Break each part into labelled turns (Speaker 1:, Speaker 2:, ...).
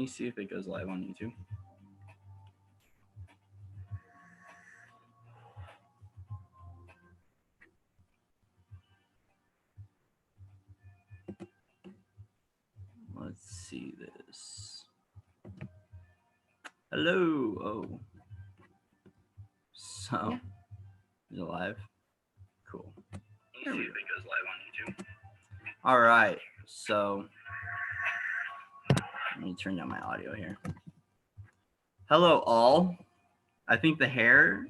Speaker 1: me see if it goes live on YouTube. Let's see this. Hello. Oh. So, yeah. Is it live? Cool. Let me see if it goes live on YouTube. All right. So, let me turn down my audio here. Hello, all. I think the hair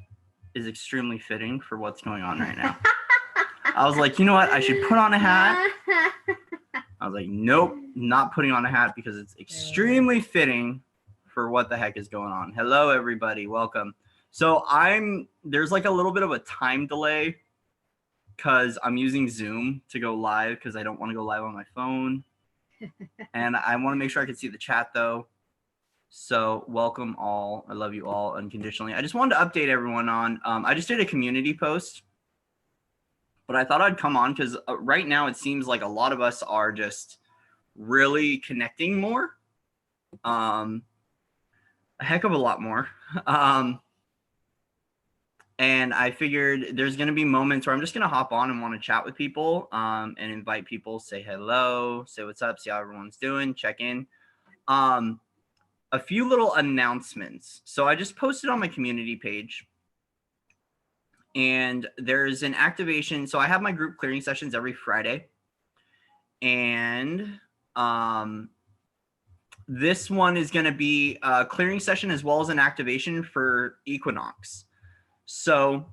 Speaker 1: is extremely fitting for what's going on right now. I was like, you know what? I should put on a hat. I was like, nope, not putting on a hat because it's extremely fitting for what the heck is going on. Hello, everybody. Welcome. So there's like a little bit of a time delay because I'm using Zoom to go live because I don't want to go live on my phone. And I want to make sure I can see the chat though. So welcome all. I love you all unconditionally. I just wanted to update everyone on, I just did a community post, but I thought I'd come on because right now it seems like a lot of us are just really connecting more. A heck of a lot more. And I figured there's going to be moments where I'm just going to hop on and want to chat with people and invite people, say hello, say what's up, see how everyone's doing, check in. A few little announcements. So I just posted on my community page and there's an activation. So I have my group clearing sessions every Friday. And this one is going to be a clearing session as well as an activation for Equinox. So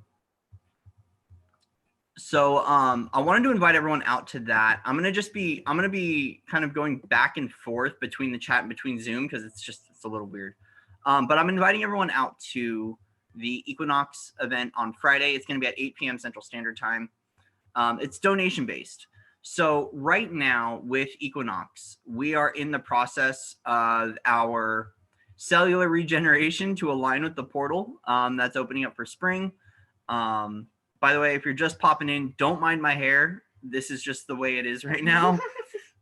Speaker 1: I wanted to invite everyone out to that. I'm going to be kind of going back and forth between the chat and between Zoom because it's a little weird. But I'm inviting everyone out to the Equinox event on Friday. It's going to be at 8 p.m. Central Standard Time. It's donation based. So right now with Equinox, we are in the process of our cellular regeneration to align with the portal that's opening up for spring. By the way, if you're just popping in, don't mind my hair. This is just the way it is right now.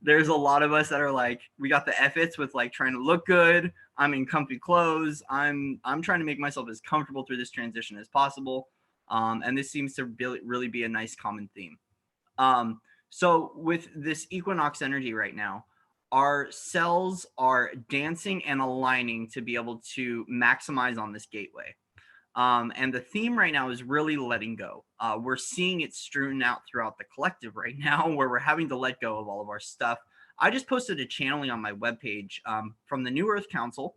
Speaker 1: There's a lot of us that are like, we got the F-its with like trying to look good. I'm in comfy clothes. I'm trying to make myself as comfortable through this transition as possible. And this seems to really be a nice common theme. So with this Equinox energy right now, our cells are dancing and aligning to be able to maximize on this gateway. And the theme right now is really letting go. We're seeing it strewn out throughout the collective right now where we're having to let go of all of our stuff. I just posted a channeling on my webpage from the New Earth Council.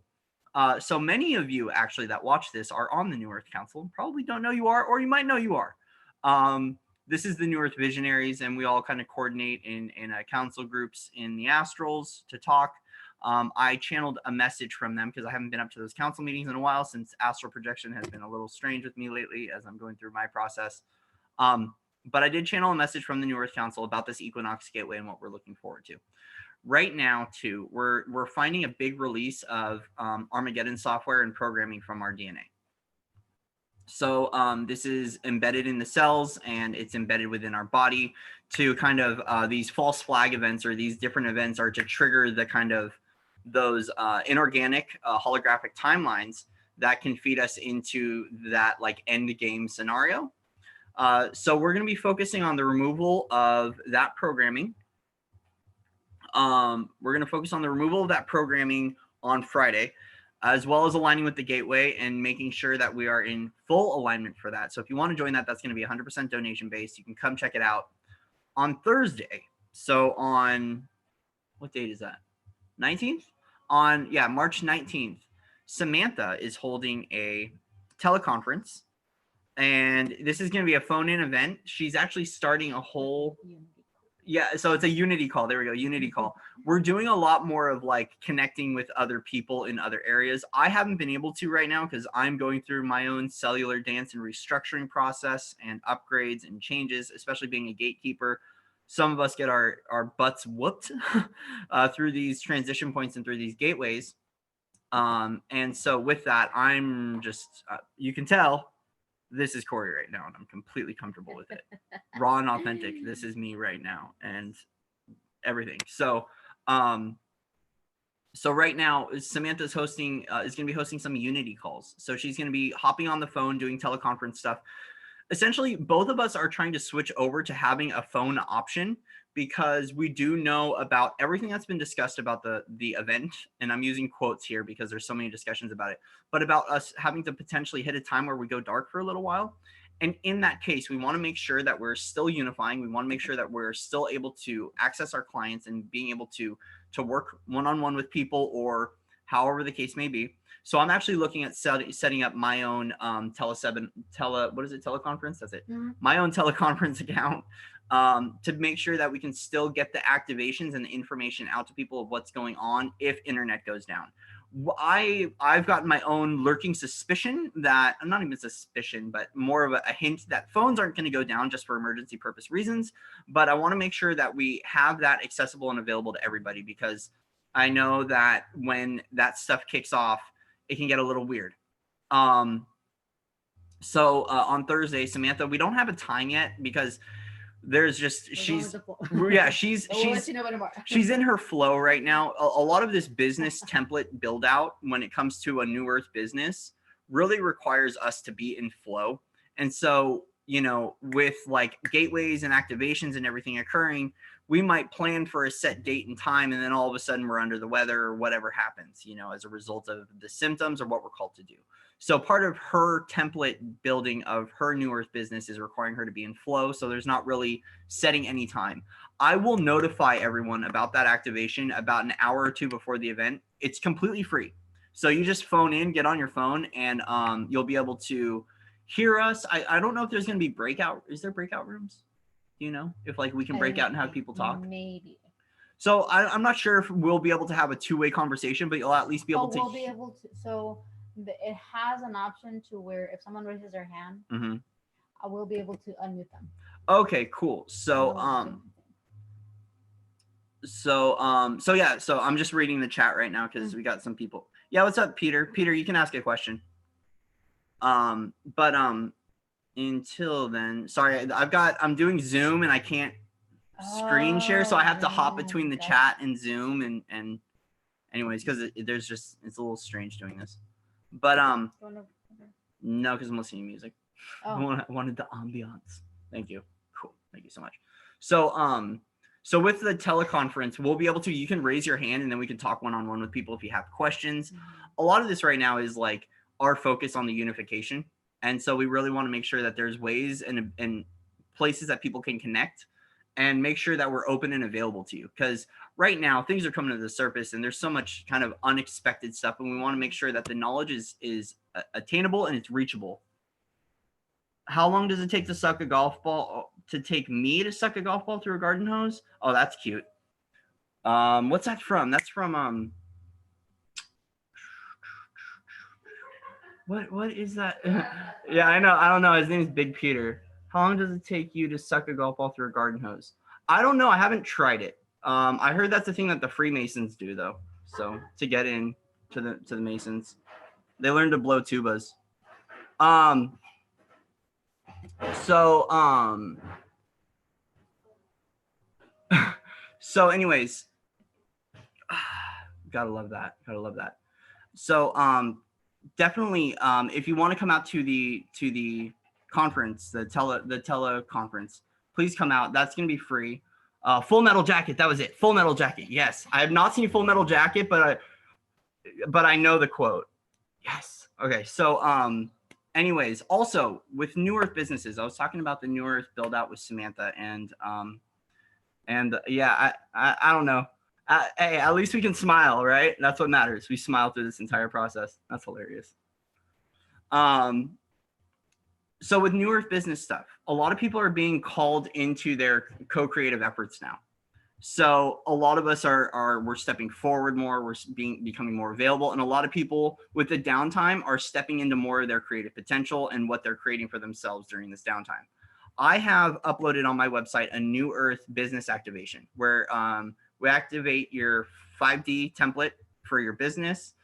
Speaker 1: So many of you actually that watch this are on the New Earth Council. Probably don't know you are, or you might know you are. This is the New Earth Visionaries, and we all kind of coordinate in council groups in the astrals to talk. I channeled a message from them because I haven't been up to those council meetings in a while since astral projection has been a little strange with me lately as I'm going through my process. But I did channel a message from the New Earth Council about this Equinox Gateway and what we're looking forward to. Right now, too, we're finding a big release of Armageddon software and programming from our DNA. So this is embedded in the cells and it's embedded within our body to kind of these false flag events or these different events are to trigger the kind of those inorganic holographic timelines that can feed us into that like end game scenario. So we're going to be focusing on the removal of that programming. We're going to focus on the removal of that programming on Friday, as well as aligning with the gateway and making sure that we are in full alignment for that. So if you want to join that, that's going to be 100% donation based. You can come check it out on Thursday. So on, what date is that? 19th? On, yeah, March 19th, Samantha is holding a teleconference. And this is going to be a phone-in event. She's actually starting a whole... Yeah, so it's a unity call. There we go, unity call. We're doing a lot more of like connecting with other people in other areas. I haven't been able to right now because I'm going through my own cellular dance and restructuring process and upgrades and changes, especially being a gatekeeper. Some of us get our butts whooped through these transition points and through these gateways. And so with that, I'm just, you can tell, this is Corey right now, and I'm completely comfortable with it. Raw and authentic. This is me right now, and everything. So, So right now, Samantha's hosting is going to be hosting some Unity calls. So she's going to be hopping on the phone, doing teleconference stuff. Essentially, both of us are trying to switch over to having a phone option because we do know about everything that's been discussed about the event, and I'm using quotes here because there's so many discussions about it, but about us having to potentially hit a time where we go dark for a little while. And in that case, we want to make sure that we're still unifying. We want to make sure that we're still able to access our clients and being able to work one-on-one with people or however the case may be. So I'm actually looking at setting up my own teleconference. That's it. Mm-hmm. My own teleconference account to make sure that we can still get the activations and the information out to people of what's going on if internet goes down. I've gotten my own lurking suspicion that, not even suspicion, but more of a hint that phones aren't going to go down just for emergency purpose reasons. But I want to make sure that we have that accessible and available to everybody, because I know that when that stuff kicks off, it can get a little weird. So on Thursday, Samantha, we don't have a time yet because there's just she's in her flow right now. A lot of this business template build out when it comes to a New Earth business really requires us to be in flow. And so, you know, with like gateways and activations and everything occurring, we might plan for a set date and time, and then all of a sudden we're under the weather or whatever happens, you know, as a result of the symptoms or what we're called to do. So part of her template building of her New Earth business is requiring her to be in flow. So there's not really setting any time. I will notify everyone about that activation about an hour or two before the event. It's completely free. So you just phone in, get on your phone, and you'll be able to hear us. I don't know if there's going to be breakout. Is there breakout rooms? Do you know if like we can break out and have people talk?
Speaker 2: Maybe.
Speaker 1: So I'm not sure if we'll be able to have a two-way conversation, but you'll at least be able to.
Speaker 2: We'll be able to. So it has an option to where if someone raises their hand,
Speaker 1: mm-hmm.
Speaker 2: I will be able to unmute them.
Speaker 1: Okay, cool. So yeah, so I'm just reading the chat right now because we got some people. Yeah, what's up, Peter? Peter, you can ask a question. But until then, sorry, I'm doing Zoom and I can't screen share, so I have to hop between the chat and Zoom and anyways, because there's just, it's a little strange doing this. But no, because I'm listening to music. I wanted the ambiance. Thank you. Cool. Thank you so much. So with the teleconference, we'll be able to, you can raise your hand and then we can talk one-on-one with people if you have questions. A lot of this right now is like our focus on the unification. And so we really want to make sure that there's ways and places that people can connect and make sure that we're open and available to you. Because right now things are coming to the surface and there's so much kind of unexpected stuff. And we want to make sure that the knowledge is attainable and it's reachable. How long does it take to suck a golf ball, to take me to suck a golf ball through a garden hose? Oh, that's cute. What's that from? That's from, what is that? Yeah, I know. I don't know. His name is Big Peter. How long does it take you to suck a golf ball through a garden hose? I don't know. I haven't tried it. I heard that's the thing that the Freemasons do, though. So to get in to the Masons, they learn to blow tubas. So anyways, gotta love that. So definitely, if you want to come out to the conference, the teleconference, please come out. That's gonna be free. Full Metal Jacket, that was it. Full Metal Jacket. Yes, I have not seen Full Metal Jacket, but I know the quote. Yes. Okay. So anyways, also with New Earth businesses, I was talking about the New Earth build out with Samantha, and yeah, I don't know. Hey, at least we can smile, right? That's what matters. We smile through this entire process. That's hilarious. So with New Earth business stuff, a lot of people are being called into their co-creative efforts now. So a lot of us we're stepping forward more, we're becoming more available. And a lot of people with the downtime are stepping into more of their creative potential and what they're creating for themselves during this downtime. I have uploaded on my website a New Earth business activation where we activate your 5D template for your business.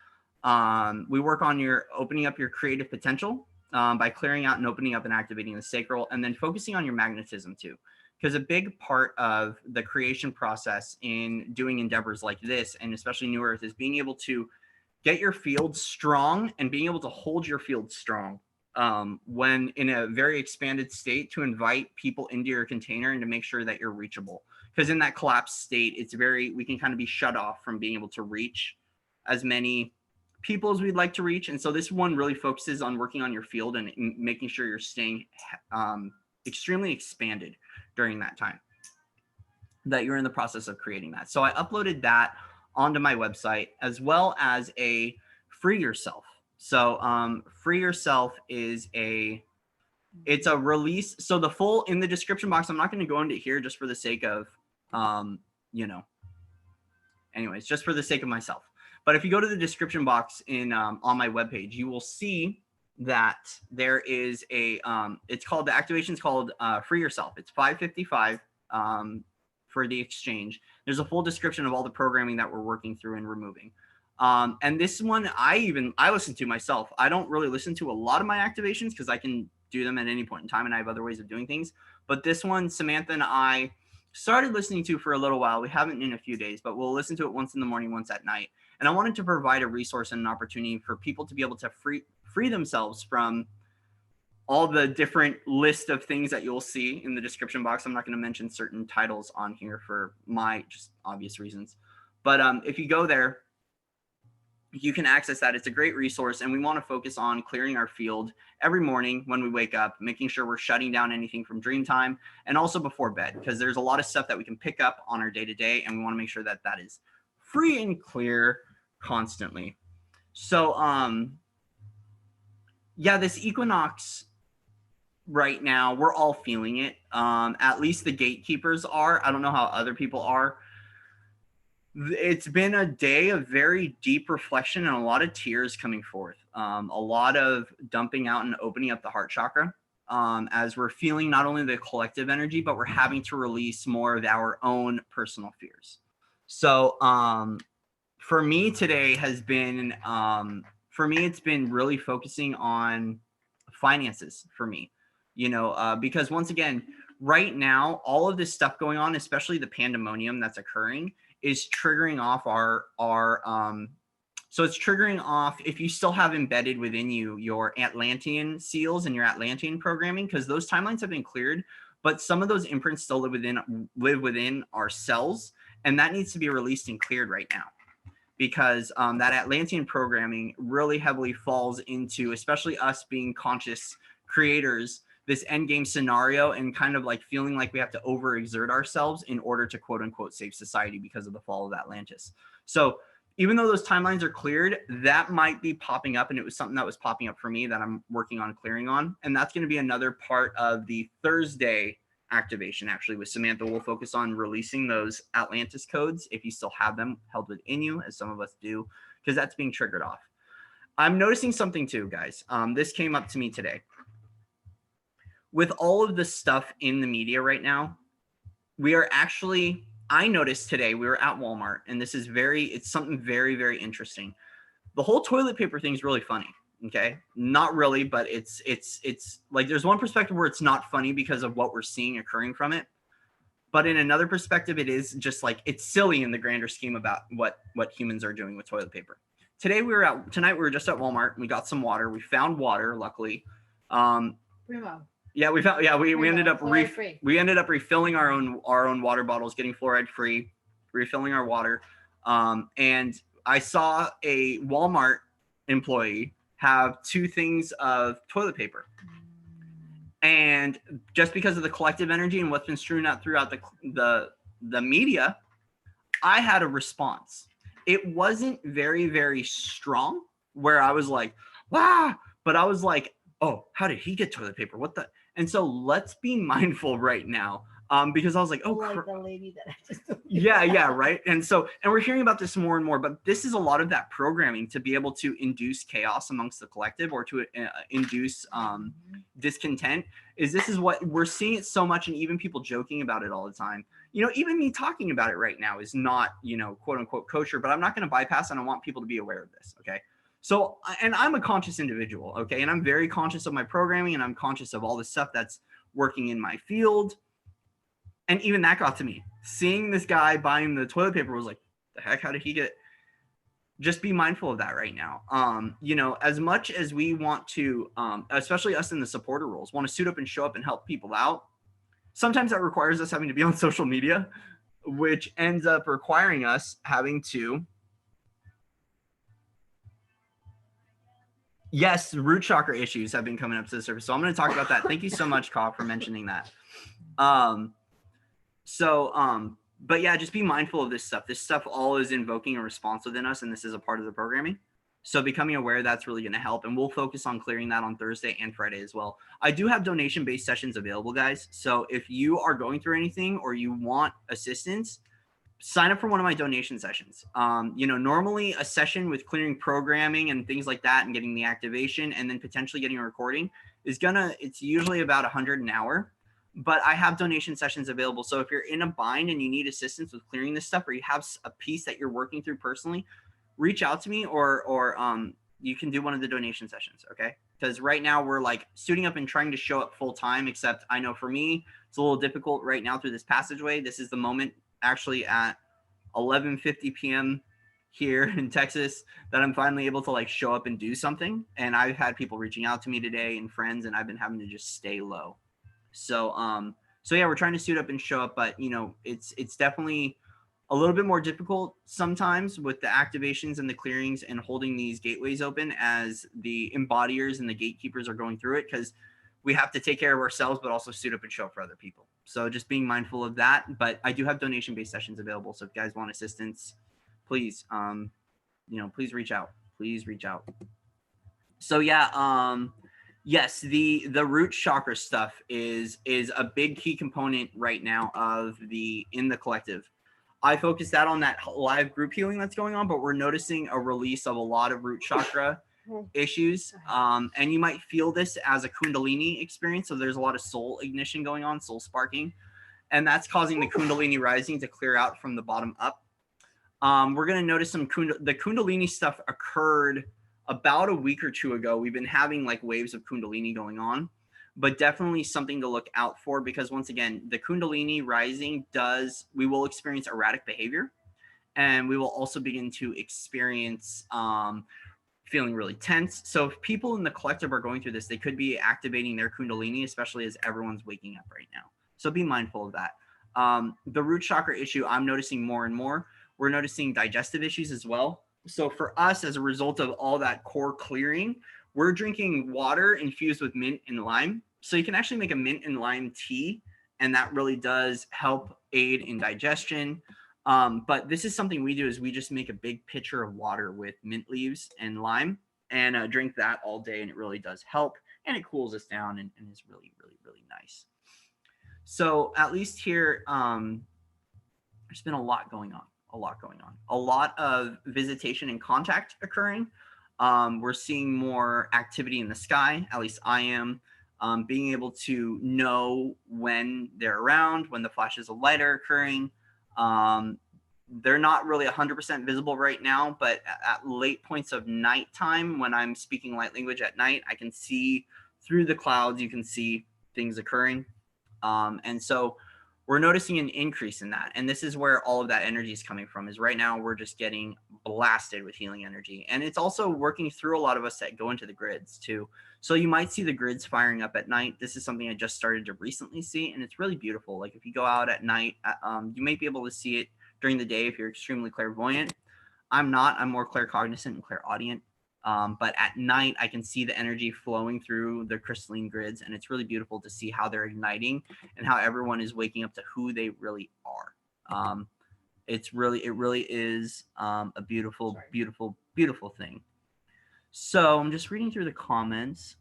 Speaker 1: We work on your opening up your creative potential by clearing out and opening up and activating the sacral, and then focusing on your magnetism too. because a big part of the creation process in doing endeavors like this, and especially New Earth, is being able to get your field strong and being able to hold your field strong when in a very expanded state, to invite people into your container and to make sure that you're reachable. Because in that collapsed state, we can kind of be shut off from being able to reach as many people as we'd like to reach. And so this one really focuses on working on your field and making sure you're staying extremely expanded during that time that you're in the process of creating that. So I uploaded that onto my website, as well as a Free Yourself. So Free Yourself is it's a release. So the full, in the description box, I'm not going to go into here just for the sake of, anyways, just for the sake of myself. But if you go to the description box on my webpage, you will see that there is the activation's called Free Yourself. It's $5.55 for the exchange. There's a full description of all the programming that we're working through and removing. And this one, I listen to myself. I don't really listen to a lot of my activations because I can do them at any point in time and I have other ways of doing things. But this one, Samantha and I started listening to for a little while. We haven't in a few days, but we'll listen to it once in the morning, once at night. And I wanted to provide a resource and an opportunity for people to be able to free themselves from all the different list of things that you'll see in the description box. I'm not going to mention certain titles on here for my just obvious reasons. But if you go there, you can access that. It's a great resource, and we want to focus on clearing our field every morning when we wake up, making sure we're shutting down anything from dream time, and also before bed, because there's a lot of stuff that we can pick up on our day-to-day, and we want to make sure that that is free and clear constantly. So yeah, this equinox right now, we're all feeling it. At least the gatekeepers are. I don't know how other people are. It's been a day of very deep reflection and a lot of tears coming forth. A lot of dumping out and opening up the heart chakra as we're feeling not only the collective energy, but we're having to release more of our own personal fears. So for me today has been, it's been really focusing on finances for me, because once again, right now, all of this stuff going on, especially the pandemonium that's occurring, is triggering off so it's triggering off, if you still have embedded within you your Atlantean seals and your Atlantean programming, because those timelines have been cleared, but some of those imprints still live within our cells, and that needs to be released and cleared right now, because that Atlantean programming really heavily falls into, especially us being conscious creators, this end game scenario, and kind of like feeling like we have to overexert ourselves in order to quote unquote save society because of the fall of Atlantis. So even though those timelines are cleared, that might be popping up, and it was something that was popping up for me that I'm working on clearing on. And that's going to be another part of the Thursday activation. Actually, with Samantha, we'll focus on releasing those Atlantis codes if you still have them held within you, as some of us do, because that's being triggered off. I'm noticing something too, guys. This came up to me today. With all of the stuff in the media right now, I noticed today we were at Walmart, and it's something very, very interesting. The whole toilet paper thing is really funny. Okay. Not really, but it's like, there's one perspective where it's not funny because of what we're seeing occurring from it. But in another perspective, it is just like, it's silly in the grander scheme about what humans are doing with toilet paper. Tonight we were just at Walmart, and we got some water. We found water, luckily.
Speaker 2: Primo.
Speaker 1: Yeah, we ended up refilling our own water bottles, getting fluoride free, refilling our water. And I saw a Walmart employee have 2 things of toilet paper. And just because of the collective energy and what's been strewn out throughout the media, I had a response. It wasn't very, very strong, where I was like, wow, but I was like, oh, how did he get toilet paper? What the? And so let's be mindful right now, because I was like, oh,
Speaker 2: like the lady that I just
Speaker 1: yeah, right. And we're hearing about this more and more, but this is a lot of that programming to be able to induce chaos amongst the collective, or to induce discontent. This is what we're seeing it so much, and even people joking about it all the time. Even me talking about it right now is not, quote unquote kosher, but I'm not going to bypass, and I want people to be aware of this. Okay. So, and I'm a conscious individual, okay? And I'm very conscious of my programming, and I'm conscious of all the stuff that's working in my field. And even that got to me. Seeing this guy buying the toilet paper was like, the heck, how did he get? Just be mindful of that right now. You know, as much as we want to, especially us in the supporter roles, want to suit up and show up and help people out, sometimes that requires us having to be on social media, which ends up requiring us having to, yes, root chakra issues have been coming up to the surface. So I'm going to talk about that. Thank you so much, Ka, for mentioning that. But yeah, just be mindful of this stuff. This stuff all is invoking a response within us, and this is a part of the programming. So becoming aware, that's really going to help. And we'll focus on clearing that on Thursday and Friday as well. I do have donation-based sessions available, guys. So if you are going through anything or you want assistance, sign up for one of my donation sessions. You know, normally a session with clearing programming and things like that and getting the activation and then potentially getting a recording is it's usually about $100 an hour. But I have donation sessions available. So if you're in a bind and you need assistance with clearing this stuff, or you have a piece that you're working through personally, reach out to me, or you can do one of the donation sessions. Okay. Because right now we're like suiting up and trying to show up full time, except I know for me, it's a little difficult right now through this passageway. This is the moment actually at 11:50 p.m. here in Texas that I'm finally able to like show up and do something. And I've had people reaching out to me today and friends, and I've been having to just stay low. So yeah, we're trying to suit up and show up, but you know, it's definitely a little bit more difficult sometimes with the activations and the clearings and holding these gateways open as the embodiers and the gatekeepers are going through it, because we have to take care of ourselves, but also suit up and show up for other people. So just being mindful of that. But I do have donation-based sessions available. So if you guys want assistance, please, you know, please reach out. Please reach out. So yeah, yes, the root chakra stuff is a big key component right now of in the collective. I focused that on that live group healing that's going on, but we're noticing a release of a lot of root chakra issues. And you might feel this as a Kundalini experience. So there's a lot of soul ignition going on, soul sparking, and that's causing the Kundalini rising to clear out from the bottom up. We're going to notice the Kundalini stuff occurred about a week or two ago. We've been having like waves of Kundalini going on, but definitely something to look out for, because once again, the Kundalini rising we will experience erratic behavior, and we will also begin to experience feeling really tense. So if people in the collective are going through this, they could be activating their Kundalini, especially as everyone's waking up right now. So be mindful of that. The root chakra issue, I'm noticing more and more. We're noticing digestive issues as well. So for us, as a result of all that core clearing, we're drinking water infused with mint and lime. So you can actually make a mint and lime tea, and that really does help aid in digestion. But this is something we do, is we just make a big pitcher of water with mint leaves and lime and drink that all day, and it really does help, and it cools us down and is really, really, really nice. So at least here, there's been a lot going on. A lot of visitation and contact occurring. We're seeing more activity in the sky, at least I am. Being able to know when they're around, when the flashes of light are occurring. They're not really 100% visible right now, but at late points of nighttime, when I'm speaking light language at night, I can see through the clouds, you can see things occurring. And so we're noticing an increase in that. And this is where all of that energy is coming from, is right now we're just getting blasted with healing energy. And it's also working through a lot of us that go into the grids too. So you might see the grids firing up at night. This is something I just started to recently see, and it's really beautiful. Like if you go out at night, you may be able to see it during the day if you're extremely clairvoyant. I'm not. I'm more claircognizant and clairaudient. But at night, I can see the energy flowing through the crystalline grids, and it's really beautiful to see how they're igniting and how everyone is waking up to who they really are. It really is a beautiful, beautiful, beautiful thing. So I'm just reading through the comments.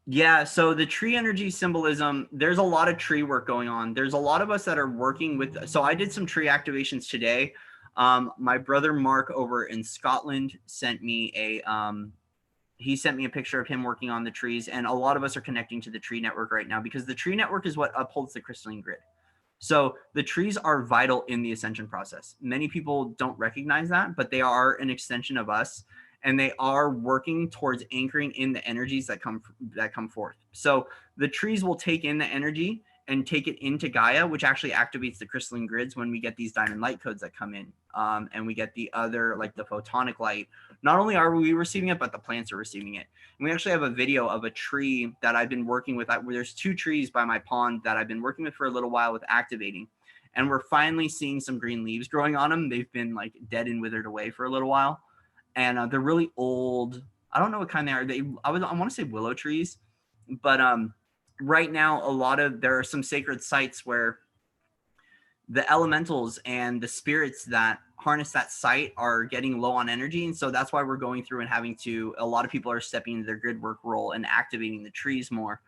Speaker 1: Yeah, so the tree energy symbolism, there's a lot of tree work going on. There's a lot of us that are working with, so I did some tree activations today. My brother Mark over in Scotland sent me he sent me a picture of him working on the trees, and a lot of us are connecting to the tree network right now, because the tree network is what upholds the crystalline grid. So the trees are vital in the ascension process. Many people don't recognize that, but they are an extension of us. and they are working towards anchoring in the energies that come forth. So the trees will take in the energy and take it into Gaia, which actually activates the crystalline grids when we get these diamond light codes that come in, and we get the other, like the photonic light. Not only are we receiving it, but the plants are receiving it. And we actually have a video of a tree that I've been working with. There's 2 trees by my pond that I've been working with for a little while with activating. And we're finally seeing some green leaves growing on them. They've been like dead and withered away for a little while. And they're really old. I don't know what kind they are. I want to say willow trees, but right now there are some sacred sites where the elementals and the spirits that harness that site are getting low on energy. And so that's why we're going through and a lot of people are stepping into their grid work role and activating the trees more,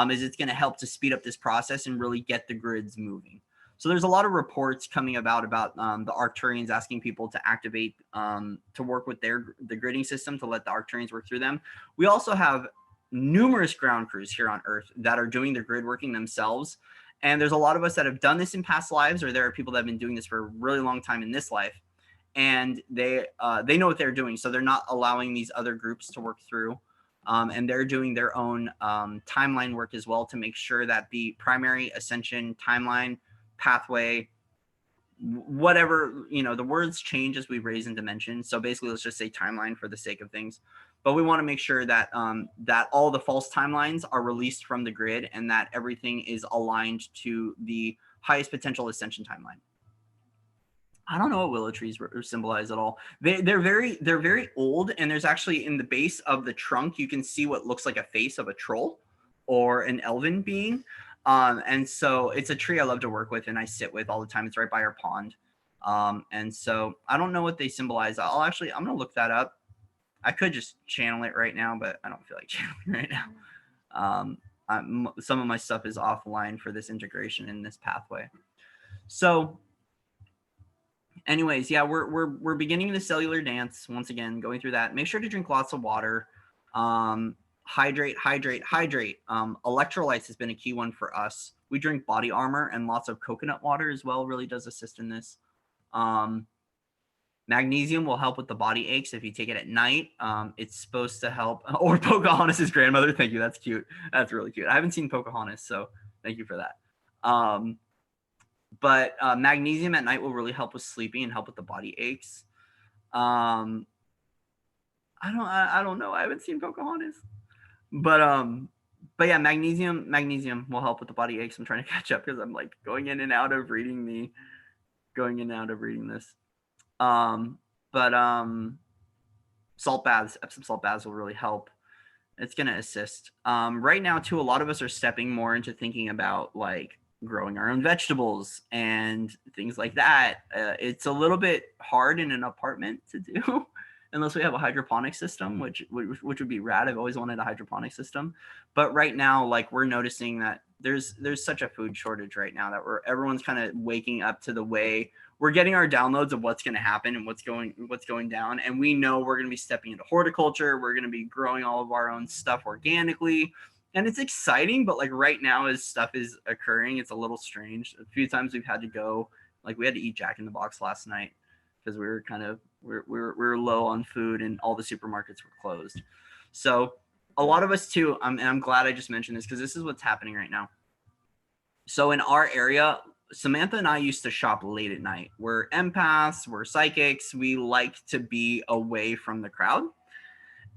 Speaker 1: is it's going to help to speed up this process and really get the grids moving. So there's a lot of reports coming about the Arcturians asking people to activate, to work with the gridding system, to let the Arcturians work through them. We also have numerous ground crews here on Earth that are doing the grid working themselves. And there's a lot of us that have done this in past lives, or there are people that have been doing this for a really long time in this life. And they know what they're doing. So they're not allowing these other groups to work through. And they're doing their own timeline work as well to make sure that the primary ascension timeline pathway, whatever, the words change as we raise in dimension. So basically, let's just say timeline for the sake of things. But we want to make sure that that all the false timelines are released from the grid and that everything is aligned to the highest potential ascension timeline. I don't know what willow trees symbolize at all. They're very old, and there's actually in the base of the trunk you can see what looks like a face of a troll or an elven being. And so it's a tree I love to work with and I sit with all the time. It's right by our pond. And so I don't know what they symbolize. I'm going to look that up. I could just channel it right now, but I don't feel like channeling right now. Some of my stuff is offline for this integration in this pathway. So anyways, yeah, we're beginning the cellular dance once again, going through that. Make sure to drink lots of water. Hydrate. Electrolytes has been a key one for us. We drink body armor, and lots of coconut water as well really does assist in this. Magnesium will help with the body aches if you take it at night. It's supposed to help. Or Pocahontas' grandmother. Thank you. That's cute. That's really cute. I haven't seen Pocahontas, so thank you for that. But magnesium at night will really help with sleeping and help with the body aches. I don't know. I haven't seen Pocahontas. But yeah, magnesium will help with the body aches. I'm trying to catch up because I'm like going in and out of reading this. Salt baths, Epsom salt baths will really help. It's going to assist. Right now too, a lot of us are stepping more into thinking about like growing our own vegetables and things like that. It's a little bit hard in an apartment to do unless we have a hydroponic system, which would be rad. I've always wanted a hydroponic system. But right now, like we're noticing that there's such a food shortage right now that everyone's kind of waking up to the way we're getting our downloads of what's going to happen and what's going down. And we know we're going to be stepping into horticulture. We're going to be growing all of our own stuff organically. And it's exciting, but like right now as stuff is occurring, it's a little strange. A few times we've had to go, like we had to eat Jack in the Box last night because we were low on food and all the supermarkets were closed. So a lot of us too, and I'm glad I just mentioned this because this is what's happening right now. So in our area, Samantha and I used to shop late at night. We're empaths, we're psychics. We like to be away from the crowd.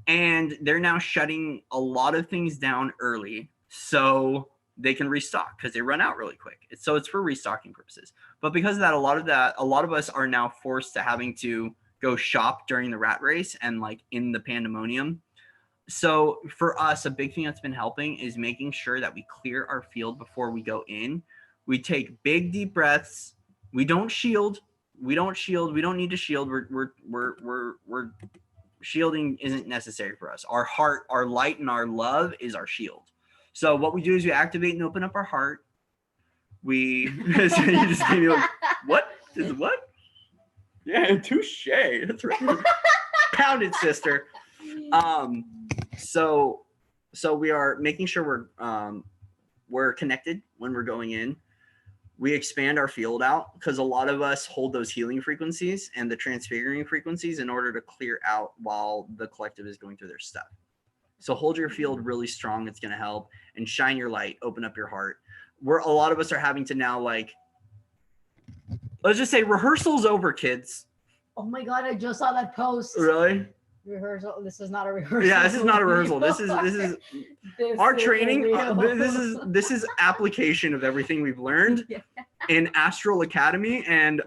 Speaker 1: And they're now shutting a lot of things down early so they can restock because they run out really quick. So it's for restocking purposes. But because of that, a lot of us are now forced to having to go shop during the rat race and like in the pandemonium. So for us, a big thing that's been helping is making sure that we clear our field before we go in. We take big, deep breaths. We don't shield. We don't need to shield. We're shielding isn't necessary for us. Our heart, our light, and our love is our shield. So what we do is we activate and open up our heart. We you just gave me like, what is what? Yeah, touche. That's right. Pound it, sister. So we are making sure we're connected when we're going in. we expand our field out, because a lot of us hold those healing frequencies and the transfiguring frequencies in order to clear out while the collective is going through their stuff. So hold your field really strong. It's going to help, and shine your light, open up your heart. A lot of us are having to now, like, let's just say rehearsal's over, kids.
Speaker 2: Oh my God, I just saw that post.
Speaker 1: Really?
Speaker 2: Rehearsal. This is not a rehearsal.
Speaker 1: Yeah, this is not a rehearsal. This is our training. This is application of everything we've learned in Astral Academy and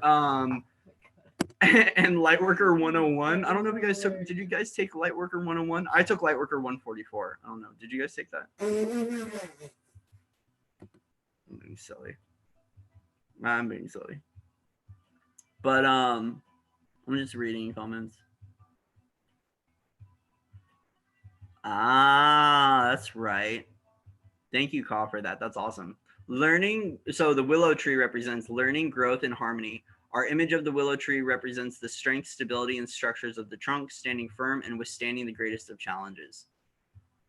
Speaker 1: Lightworker 101. I don't know if you guys took. Did you guys take Lightworker 101? I took Lightworker 144. I don't know. Did you guys take that? I'm being silly. I'm being silly. But I'm just reading comments. Ah, that's right. Thank you, Kaw, for that. That's awesome. Learning. So the willow tree represents learning, growth, and harmony. Our image of the willow tree represents the strength, stability, and structures of the trunk, standing firm and withstanding the greatest of challenges.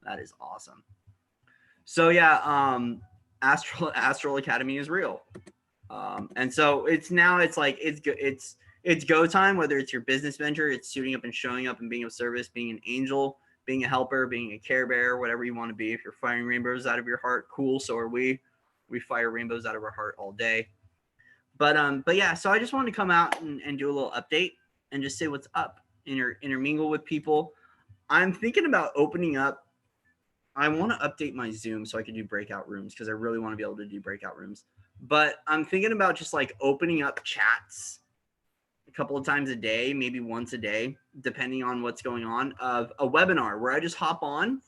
Speaker 1: That is awesome. So yeah, Astral Academy is real. And so it's go time, whether it's your business venture, it's suiting up and showing up and being of service, being an angel, being a helper, being a care bearer, whatever you want to be. If you're firing rainbows out of your heart, cool. So are we. We fire rainbows out of our heart all day. But yeah, so I just wanted to come out and do a little update and just say what's up, intermingle with people. I'm thinking about opening up. I want to update my Zoom so I can do breakout rooms, because I really want to be able to do breakout rooms. But I'm thinking about just like opening up chats a couple of times a day, maybe once a day, depending on what's going on, of a webinar where I just hop on.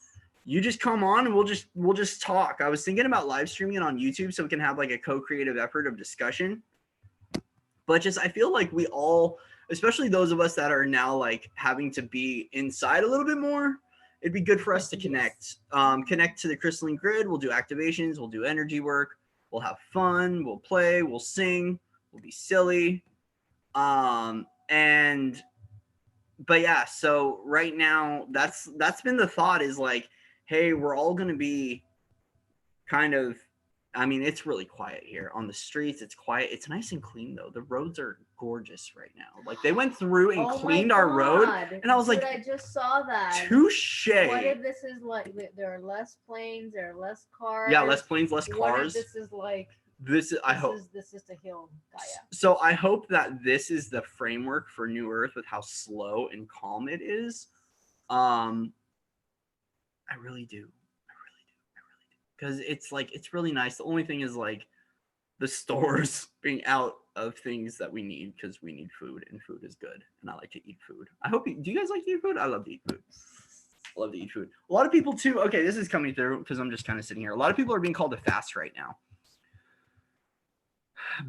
Speaker 1: You just come on and we'll just talk. I was thinking about live streaming it on YouTube so we can have like a co-creative effort of discussion. But just, I feel like we all, especially those of us that are now like having to be inside a little bit more, it'd be good for us to connect. Connect to the crystalline grid. We'll do activations. We'll do energy work. We'll have fun. We'll play. We'll sing. We'll be silly. But yeah, so right now that's been the thought, is like, hey, we're all going to be kind of, I mean, it's really quiet here on the streets. It's quiet. It's nice and clean though. The roads are gorgeous right now. Like they went through and cleaned our road, and I was like,
Speaker 2: I just saw that.
Speaker 1: Touche.
Speaker 2: What if this is like, there are less planes, there are less cars?
Speaker 1: Yeah, less planes, less cars.
Speaker 2: What if this is like,
Speaker 1: I hope
Speaker 2: this is to heal Gaia.
Speaker 1: So I hope that this is the framework for New Earth with how slow and calm it is. I really do. Because it's like, it's really nice. The only thing is like the stores being out of things that we need, because we need food, and food is good, and I like to eat food. I hope do you guys like to eat food? I love to eat food. I love to eat food. A lot of people too. Okay, this is coming through because I'm just kind of sitting here. A lot of people are being called to fast right now.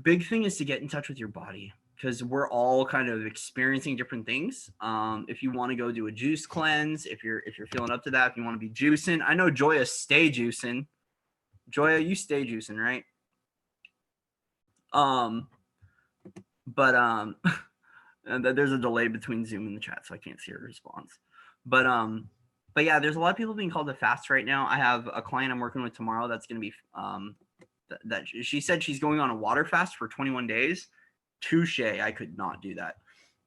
Speaker 1: Big thing is to get in touch with your body, because we're all kind of experiencing different things. If you want to go do a juice cleanse, if you're feeling up to that, if you want to be juicing, I know Joya stay juicing. Joya, you stay juicing, right? And there's a delay between Zoom and the chat, so I can't see her response. But yeah, there's a lot of people being called to fast right now. I have a client I'm working with tomorrow that's going to be that she said she's going on a water fast for 21 days. Touche. I could not do that.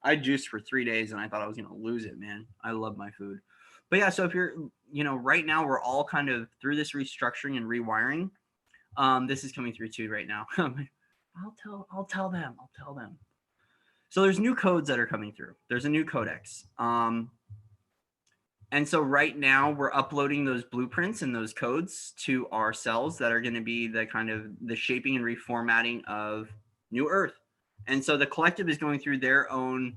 Speaker 1: I juiced for 3 days and I thought I was going to lose it, man. I love my food. But yeah, so if you're, right now we're all kind of through this restructuring and rewiring. This is coming through too right now. I'll tell them. So there's new codes that are coming through. There's a new codex. And so right now we're uploading those blueprints and those codes to our cells that are going to be the kind of the shaping and reformatting of New Earth. And so the collective is going through their own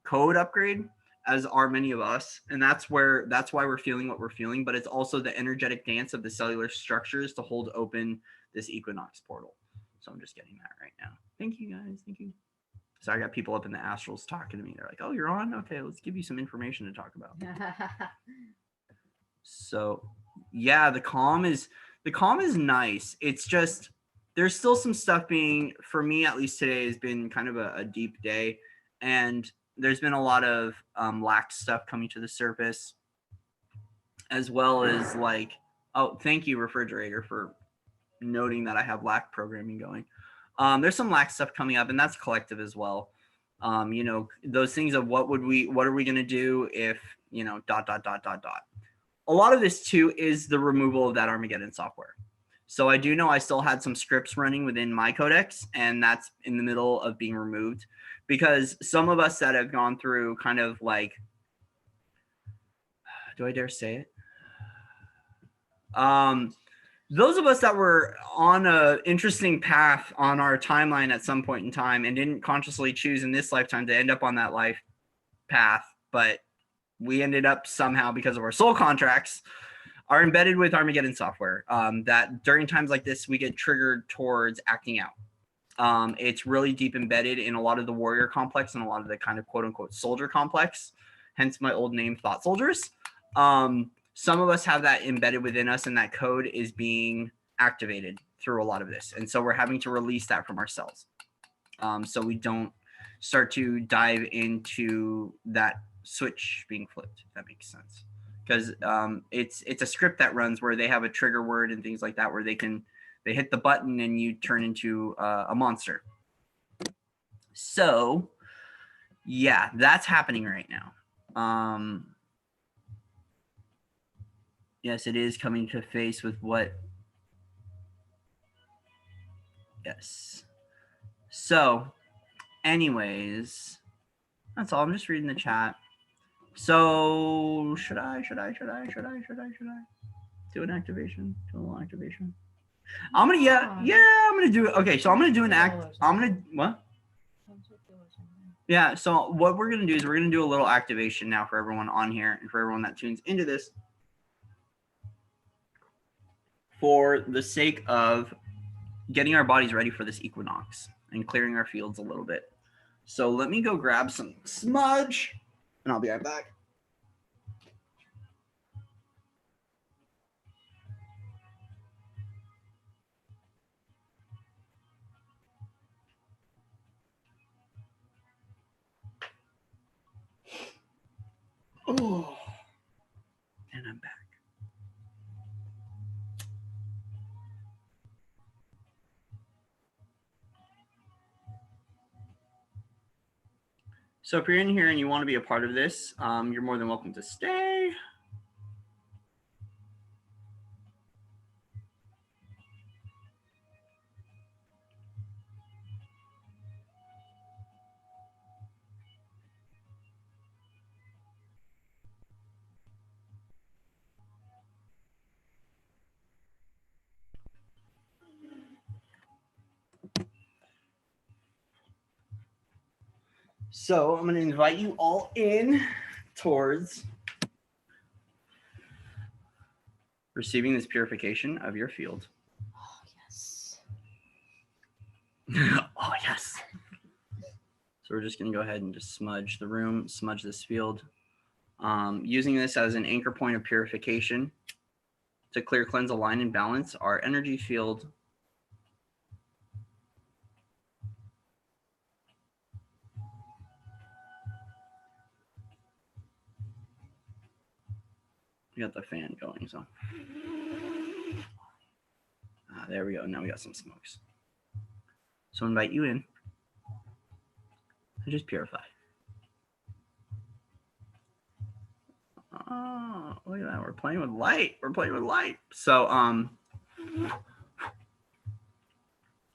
Speaker 1: code upgrade, as are many of us. And that's why we're feeling what we're feeling. But it's also the energetic dance of the cellular structures to hold open this equinox portal. So I'm just getting that right now. Thank you guys. Thank you. So I got people up in the astrals talking to me. They're like, oh, you're on? Okay, let's give you some information to talk about. So yeah, the calm is nice. It's just, there's still some stuff being, for me at least today, has been kind of a deep day. And there's been a lot of lax stuff coming to the surface, as well as like, oh, thank you, Refrigerator, for noting that I have lack programming going. There's some lax stuff coming up, and that's collective as well. You know, those things of what are we going to do if, you know, ... A lot of this too is the removal of that Armageddon software. So I do know I still had some scripts running within my codex, and that's in the middle of being removed, because some of us that have gone through kind of like, do I dare say it? Those of us that were on a interesting path on our timeline at some point in time and didn't consciously choose in this lifetime to end up on that life path, but we ended up somehow, because of our soul contracts, are embedded with Armageddon software, that during times like this, we get triggered towards acting out. It's really deep embedded in a lot of the warrior complex and a lot of the kind of quote unquote soldier complex, hence my old name, Thought Soldiers. Some of us have that embedded within us, and that code is being activated through a lot of this. And so we're having to release that from ourselves. So we don't start to dive into that switch being flipped, if that makes sense. Because it's a script that runs where they have a trigger word and things like that, where they hit the button and you turn into a monster. So yeah, that's happening right now. Yes, it is coming to face with what. Yes. So anyways, that's all. I'm just reading the chat. So should I do an activation? Do a little activation. I'm gonna I'm gonna do it. Okay, so I'm gonna do what? Yeah, so what we're gonna do is we're gonna do a little activation now for everyone on here and for everyone that tunes into this, for the sake of getting our bodies ready for this equinox and clearing our fields a little bit. So let me go grab some smudge and I'll be right back. Oh, and I'm back. So if you're in here and you want to be a part of this, you're more than welcome to stay. So I'm going to invite you all in towards receiving this purification of your field.
Speaker 2: Oh, yes.
Speaker 1: Oh, yes. So we're just going to go ahead and just smudge the room, smudge this field, using this as an anchor point of purification to clear, cleanse, align, and balance our energy field. We got the fan going, so. There we go. Now we got some smokes. So invite you in and just purify. Oh, look at that. We're playing with light. We're playing with light. So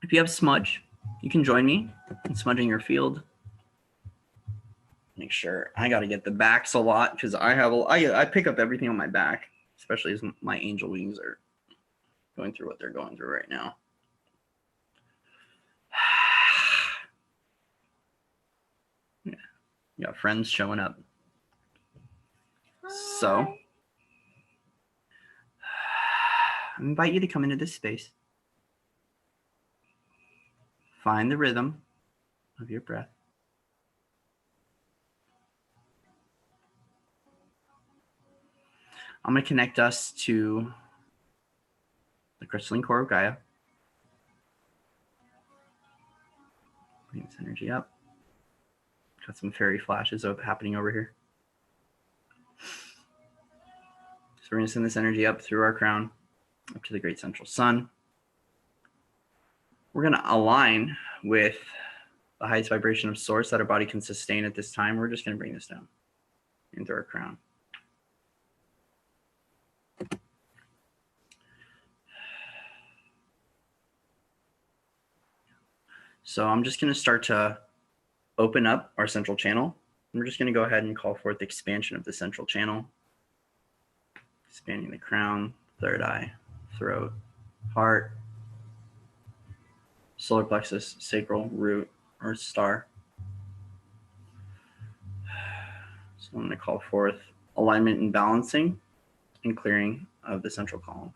Speaker 1: if you have smudge, you can join me in smudging your field. Make sure I got to get the backs a lot, because I pick up everything on my back, especially as my angel wings are going through what they're going through right now. Yeah, you got friends showing up. So I invite you to come into this space. Find the rhythm of your breath. I'm going to connect us to the crystalline core of Gaia. Bring this energy up. Got some fairy flashes happening over here. So we're going to send this energy up through our crown, up to the great central sun. we're going to align with the highest vibration of source that our body can sustain at this time. We're just going to bring this down into our crown. So I'm just going to start to open up our central channel. We're just going to go ahead and call forth the expansion of the central channel, expanding the crown, third eye, throat, heart, solar plexus, sacral, root, or star. So I'm going to call forth alignment and balancing and clearing of the central column.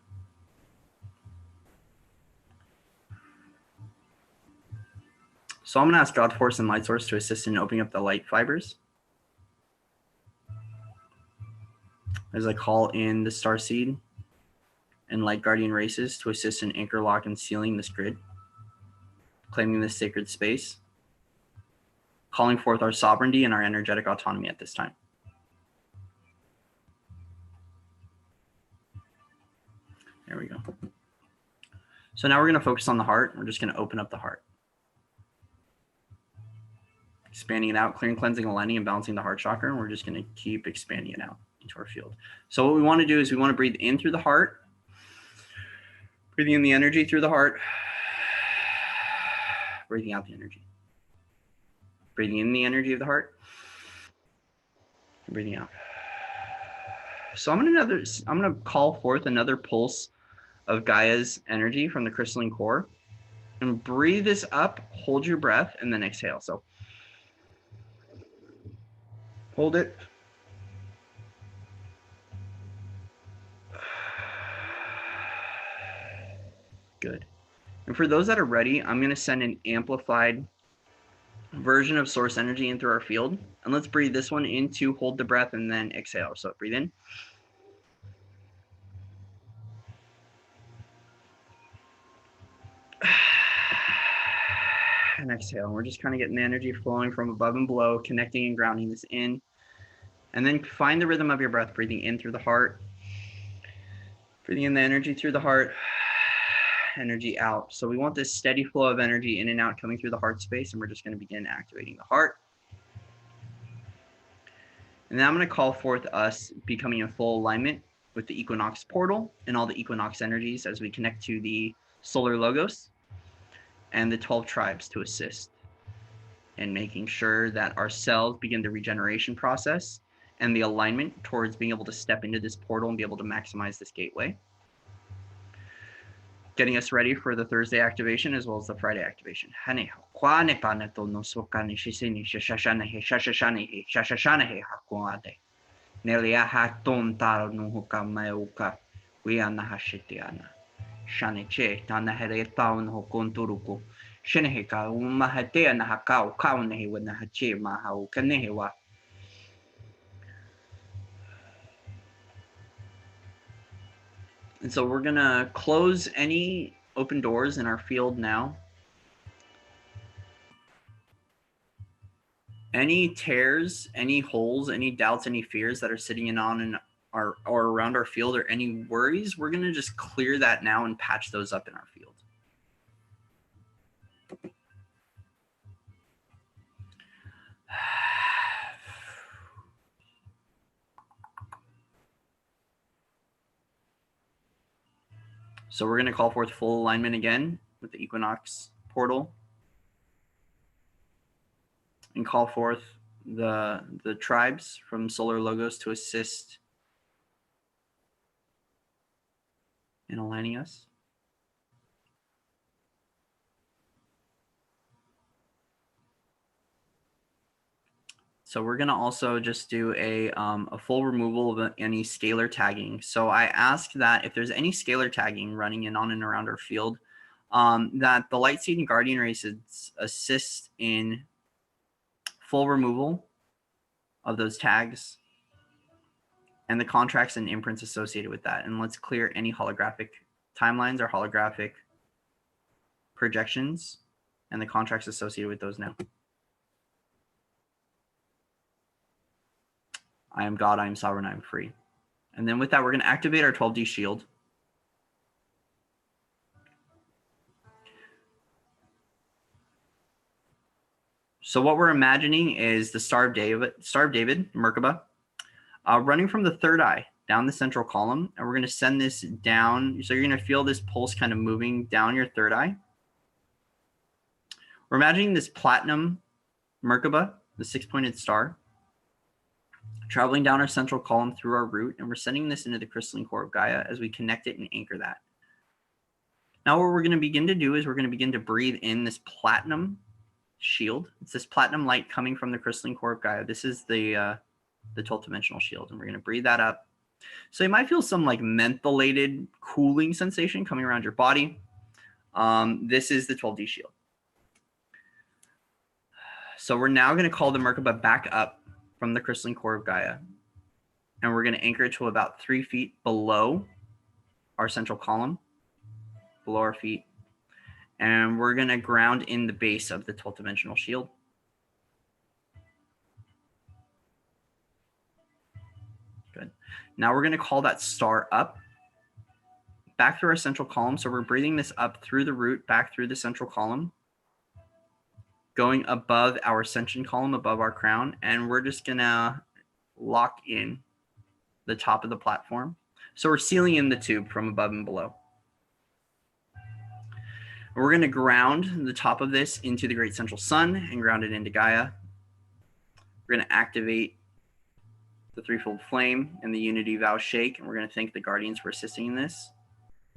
Speaker 1: So I'm going to ask God Force and Light Source to assist in opening up the light fibers. As I call in the Star Seed and Light Guardian races to assist in anchor, lock, and sealing this grid, claiming this sacred space, calling forth our sovereignty and our energetic autonomy at this time. There we go. So now we're going to focus on the heart. We're just going to open up the heart. Expanding it out, clearing, cleansing, aligning, and balancing the heart chakra. And we're just going to keep expanding it out into our field. So what we want to do is we want to breathe in through the heart, breathing in the energy through the heart, breathing out the energy. Breathing in the energy of the heart, breathing out. So I'm going to call forth another pulse of Gaia's energy from the crystalline core, and breathe this up, hold your breath, and then exhale. So hold it. Good. And for those that are ready, I'm going to send an amplified version of source energy in through our field. And let's breathe this one into, hold the breath, and then exhale. So breathe in. And exhale. And we're just kind of getting the energy flowing from above and below, connecting and grounding this in. And then find the rhythm of your breath, breathing in through the heart, breathing in the energy through the heart, energy out. So we want this steady flow of energy in and out coming through the heart space, and we're just going to begin activating the heart. And then I'm going to call forth us becoming in full alignment with the equinox portal and all the equinox energies as we connect to the solar logos and the 12 tribes to assist in making sure that our cells begin the regeneration process and the alignment towards being able to step into this portal and be able to maximize this gateway. Getting us ready for the Thursday activation as well as the Friday activation. And so we're going to close any open doors in our field now. Any tears, any holes, any doubts, any fears that are sitting in on in our or around our field, or any worries, we're going to just clear that now and patch those up in our field. So we're going to call forth full alignment again with the equinox portal and call forth the tribes from solar logos to assist in aligning us. So we're going to also just do a full removal of any scalar tagging. So I ask that if there's any scalar tagging running in on and around our field, that the Light Seed and Guardian races assist in full removal of those tags and the contracts and imprints associated with that. And let's clear any holographic timelines or holographic projections and the contracts associated with those now. I am God, I am sovereign, I am free. And then with that, we're going to activate our 12D shield. So what we're imagining is the Star of David, Merkaba, running from the third eye down the central column, and we're going to send this down. So you're going to feel this pulse kind of moving down your third eye. We're imagining this platinum Merkaba, the 6-pointed star, traveling down our central column through our root, and we're sending this into the crystalline core of Gaia as we connect it and anchor that. Now what we're going to begin to do is we're going to begin to breathe in this platinum shield. It's this platinum light coming from the crystalline core of Gaia. This is the 12th dimensional shield, and we're going to breathe that up. So you might feel some like mentholated cooling sensation coming around your body. This is the 12D shield. So we're now going to call the Merkaba back up from the crystalline core of Gaia, and we're going to anchor it to about 3 feet below our central column, below our feet, and we're going to ground in the base of the 12th dimensional shield. Good. Now we're going to call that star up back through our central column. So we're breathing this up through the root, back through the central column, going above our ascension column, above our crown, and we're just going to lock in the top of the platform. So we're sealing in the tube from above and below. We're going to ground the top of this into the great central sun and ground it into Gaia. We're going to activate the threefold flame and the unity vow shake, and we're going to thank the guardians for assisting in this.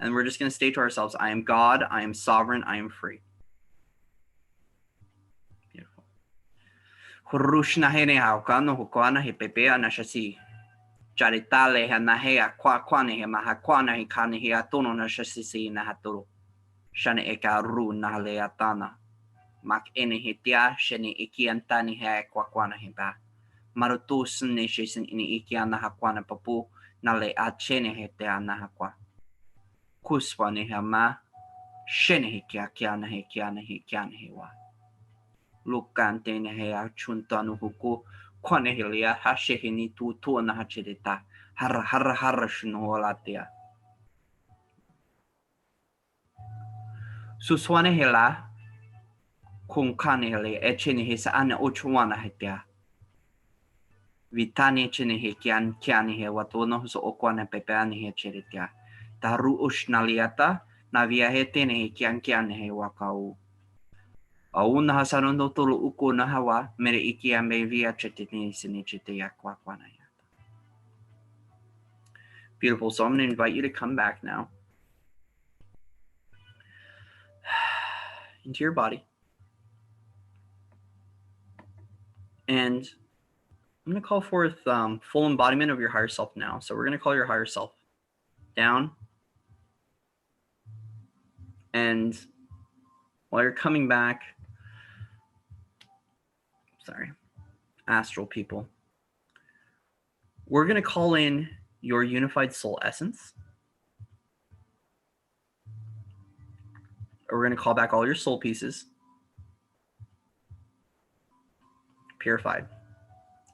Speaker 1: And we're just going to state to ourselves, I am God, I am sovereign, I am free. Beautiful. Shane eka ru na le atana. Mak ene hitia shene ikiantani he kwakwana heba. Marutu sne shesin ini ikiana hakwana papu na le achene hetea na hakwa. Kuswane hama shene hikia kiana he kiana he kiana hewa. Lukante ne he achuntanu huku kwane hilia hashehini tu na hachedeta. Harra shnuolatia. Suswane hela kung kane hele echene hesa ana ochwana hetia. Vitane chene he kian he watono so okwana pepeane he cheritia. Taru ushnaliata na via he tene he kian he wakau. Auna hasarondo tolo uko na hawa mere ikia me via chetini sinichite yakwana. Beautiful. So I'm going to invite you to come back now into your body. And I'm going to call forth full embodiment of your higher self now. So we're going to call your higher self down. And while you're coming back, astral people, we're going to call in your unified soul essence. We're going to call back all your soul pieces, purified.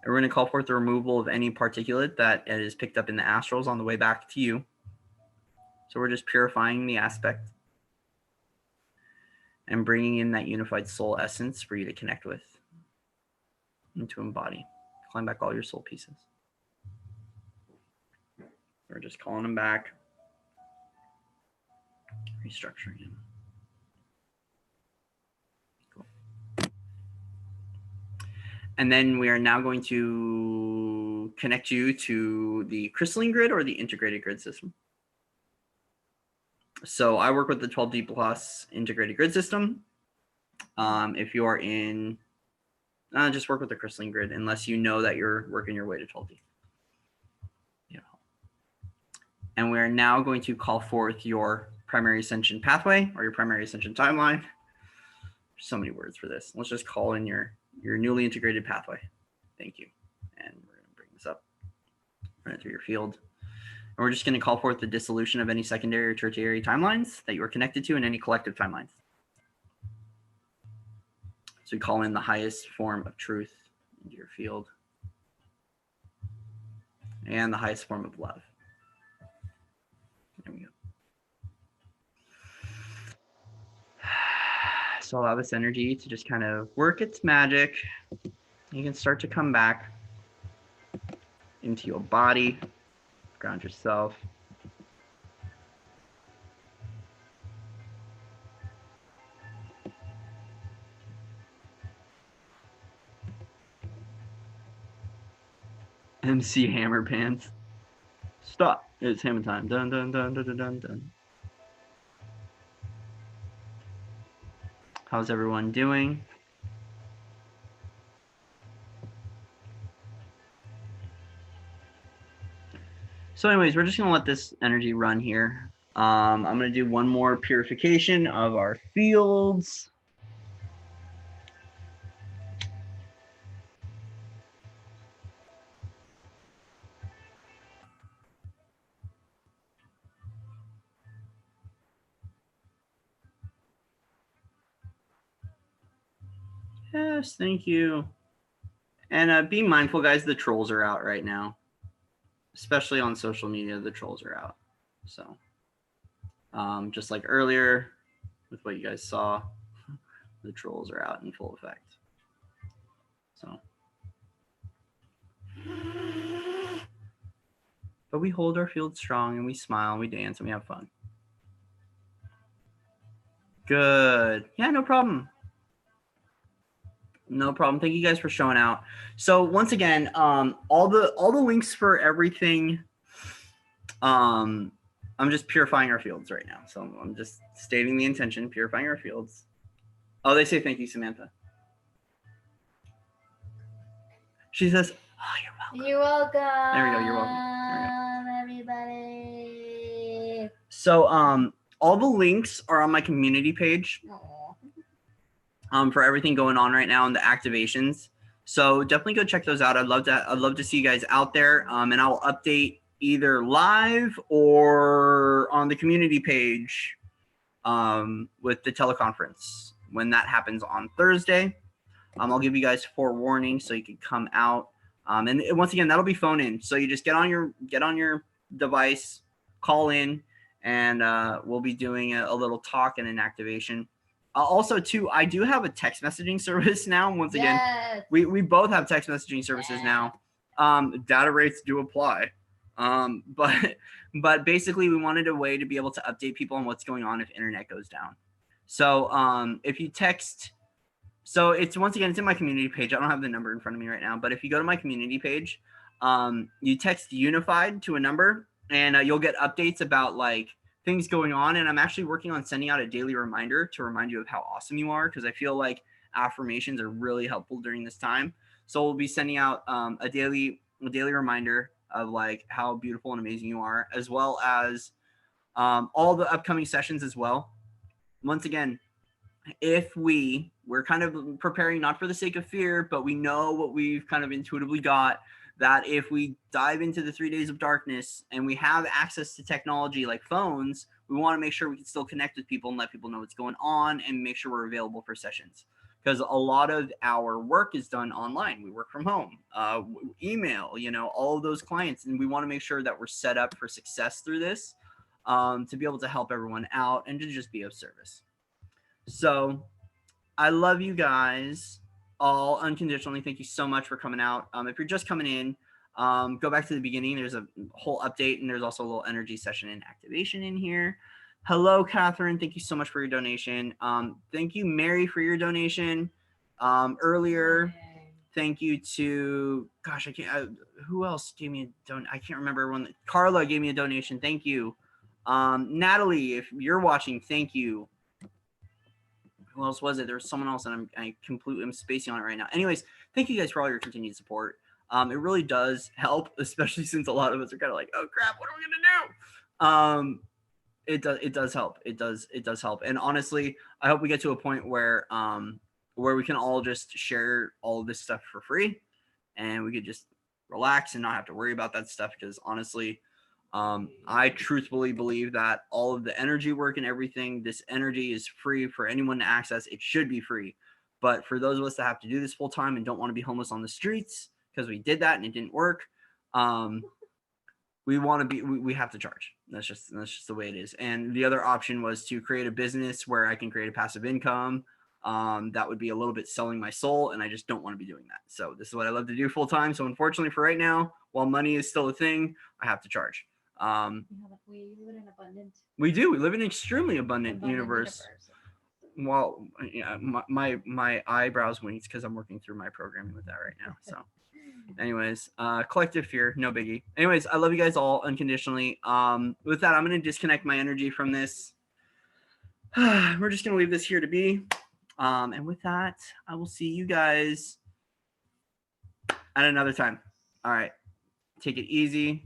Speaker 1: And we're going to call forth the removal of any particulate that is picked up in the astrals on the way back to you. So we're just purifying the aspect and bringing in that unified soul essence for you to connect with and to embody. Calling back all your soul pieces. We're just calling them back, restructuring them. Cool. And then we are now going to connect you to the crystalline grid or the integrated grid system. So I work with the 12D plus integrated grid system. If you are in, just work with the crystalline grid unless you know that you're working your way to 12D. And we're now going to call forth your primary ascension pathway or your primary ascension timeline. There's so many words for this. Let's just call in your newly integrated pathway. Thank you. And we're going to bring this up, run it through your field. And we're just going to call forth the dissolution of any secondary or tertiary timelines that you are connected to and any collective timelines. So we call in the highest form of truth into your field and the highest form of love. There we go. just allow this energy to just kind of work its magic. You can start to come back into your body, ground yourself. MC Hammer Pants. Stop. It's hammer time. Dun dun dun dun dun dun dun. How's everyone doing? So anyways, we're just going to let this energy run here. I'm going to do one more purification of our fields. Yes, thank you. And be mindful, guys, the trolls are out right now. Especially on social media, the trolls are out. So just like earlier with what you guys saw, the trolls are out in full effect. So, but we hold our field strong and we smile and we dance and we have fun. Good. Yeah, no problem. No problem. Thank you guys for showing out. So once again, all the links for everything, I'm just purifying our fields right now. So I'm just stating the intention, purifying our fields. Oh, they say thank you, Samantha. She says, oh, you're welcome.
Speaker 2: You're welcome.
Speaker 1: There we go. You're welcome.
Speaker 2: Everybody.
Speaker 1: So all the links are on my community page. For everything going on right now and the activations. So definitely go check those out. I'd love to see you guys out there. And I'll update either live or on the community page with the teleconference when that happens on Thursday. I'll give you guys forewarning so you can come out. And once again, that'll be phone in. So you just get on your device, call in, and we'll be doing a little talk and an activation. Also, too, I do have a text messaging service now. Once again, we both have text messaging services now. Data rates do apply. But basically, we wanted a way to be able to update people on what's going on if internet goes down. So if you text, so it's once again, it's in my community page. I don't have the number in front of me right now, but if you go to my community page, you text unified to a number, and you'll get updates about like things going on. And I'm actually working on sending out a daily reminder to remind you of how awesome you are, because I feel like affirmations are really helpful during this time. So we'll be sending out a daily reminder of like how beautiful and amazing you are, as well as all the upcoming sessions as well. Once again, if we're kind of preparing not for the sake of fear, but we know what we've kind of intuitively got, that if we dive into the 3 days of darkness and we have access to technology like phones, we want to make sure we can still connect with people and let people know what's going on and make sure we're available for sessions. Because a lot of our work is done online. We work from home, email, all of those clients. And we want to make sure that we're set up for success through this to be able to help everyone out and to just be of service. So I love you guys all unconditionally. Thank you so much for coming out. If you're just coming in, go back to the beginning. There's a whole update, and there's also a little energy session and activation in here. Hello, Catherine. Thank you so much for your donation. Thank you, Mary, for your donation earlier. Thank you to, gosh, I can't, who else gave me a donation? I can't remember everyone. Carla gave me a donation. Thank you. Natalie, if you're watching, thank you. Who else was it? There was someone else, and I'm spacing on it right now. Anyways, thank you guys for all your continued support. It really does help, especially since a lot of us are kind of like, oh crap, what are we gonna do? It does help. It does help. And honestly, I hope we get to a point where we can all just share all of this stuff for free, and we could just relax and not have to worry about that stuff. Because honestly, I truthfully believe that all of the energy work and everything, this energy is free for anyone to access. It should be free. But for those of us that have to do this full time and don't want to be homeless on the streets, because we did that and it didn't work, we have to charge. That's just the way it is. And the other option was to create a business where I can create a passive income That would be a little bit selling my soul, and I just don't want to be doing that. So this is what I love to do full time. So unfortunately for right now, while money is still a thing, I have to charge.
Speaker 2: We live in an abundant,
Speaker 1: We do. We live in an extremely abundant universe. Well, yeah, my eyebrows winked because I'm working through my programming with that right now. So, anyways, collective fear, no biggie. Anyways, I love you guys all unconditionally. With that, I'm gonna disconnect my energy from this. We're just gonna leave this here to be. And with that, I will see you guys at another time. All right, take it easy.